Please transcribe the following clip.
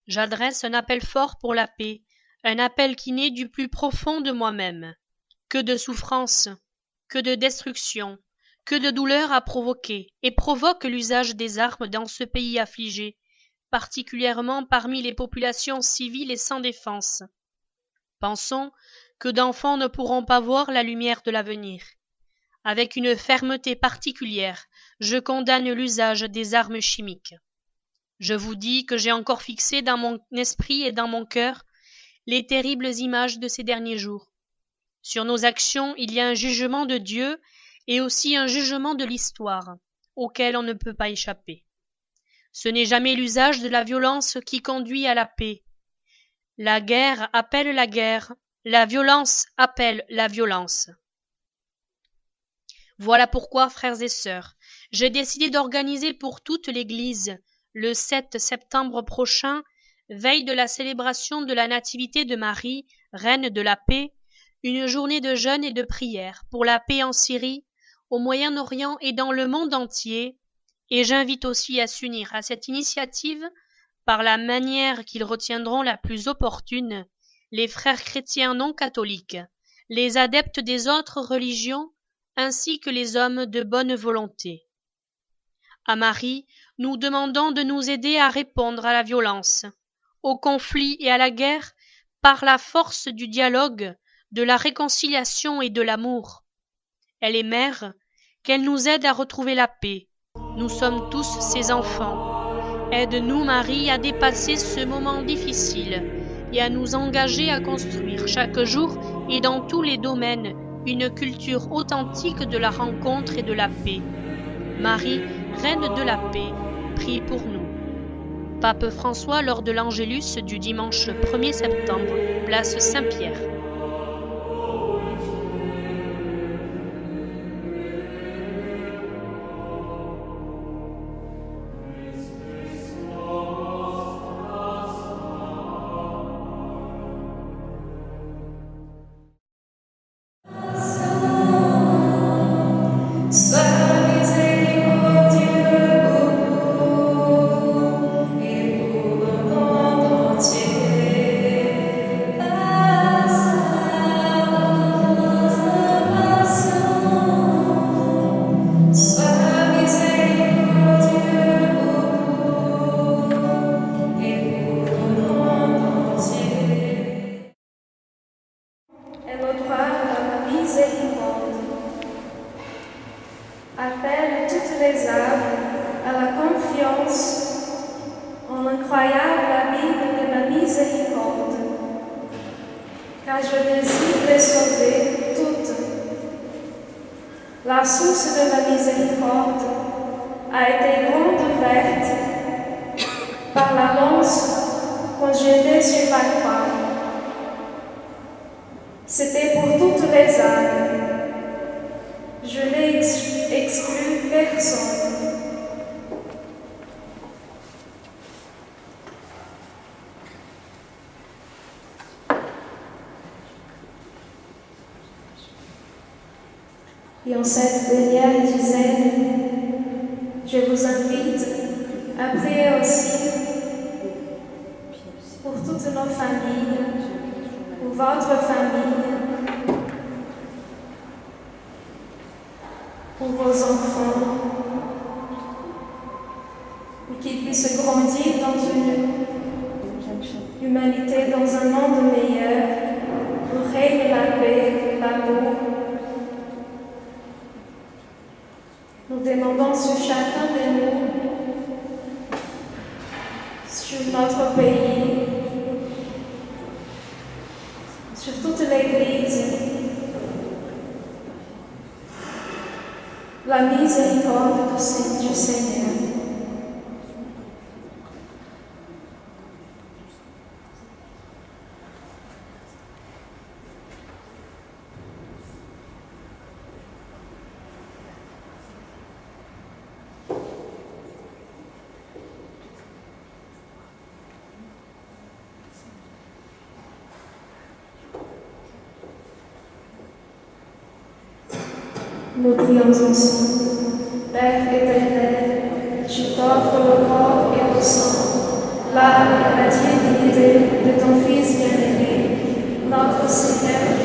J'adresse un appel fort pour la paix, un appel qui naît du plus profond de moi-même. Que de souffrances, que de destruction, que de douleurs a provoqué et provoque l'usage des armes dans ce pays affligé, particulièrement parmi les populations civiles et sans défense. Pensons que d'enfants ne pourront pas voir la lumière de l'avenir. Avec une fermeté particulière, je condamne l'usage des armes chimiques. Je vous dis que j'ai encore fixé dans mon esprit et dans mon cœur les terribles images de ces derniers jours. Sur nos actions, il y a un jugement de Dieu et aussi un jugement de l'histoire, auquel on ne peut pas échapper. Ce n'est jamais l'usage de la violence qui conduit à la paix. La guerre appelle la guerre, la violence appelle la violence. Voilà pourquoi, frères et sœurs, j'ai décidé d'organiser pour toute l'Église, le 7 septembre prochain, veille de la célébration de la Nativité de Marie, Reine de la paix, une journée de jeûne et de prière pour la paix en Syrie, au Moyen-Orient et dans le monde entier, et j'invite aussi à s'unir à cette initiative par la manière qu'ils retiendront la plus opportune, les frères chrétiens non catholiques, les adeptes des autres religions, ainsi que les hommes de bonne volonté. À Marie, nous demandons de nous aider à répondre à la violence, au conflit et à la guerre par la force du dialogue, de la réconciliation et de l'amour. Elle est mère, qu'elle nous aide à retrouver la paix. Nous sommes tous ses enfants. Aide-nous, Marie, à dépasser ce moment difficile et à nous engager à construire chaque jour et dans tous les domaines une culture authentique de la rencontre et de la paix. Marie, Reine de la paix, prie pour nous. Pape François lors de l'Angélus du dimanche 1er septembre, place Saint-Pierre. Appelle toutes les âmes à la confiance en l'incroyable abîme de la miséricorde, car je désire les sauver toutes. La source de la miséricorde a été grande ouverte par la lance conjetée sur la croix. C'était pour toutes les âmes. Je n'ai exclu personne. Et en cette dernière dizaine, je vous invite à prier aussi pour toutes nos familles, pour votre famille, pour vos enfants, et qu'ils puissent grandir dans une humanité, dans un monde meilleur, où règne la paix, l'amour. Nous demandons sur chacun de nous, sur notre pays, sur toute l'Église, la miséricorde du Seigneur. Nous prions ensemble. Père éternel, je t'offre le corps et le sang, l'âme et la divinité de ton Fils bien-aimé, notre Seigneur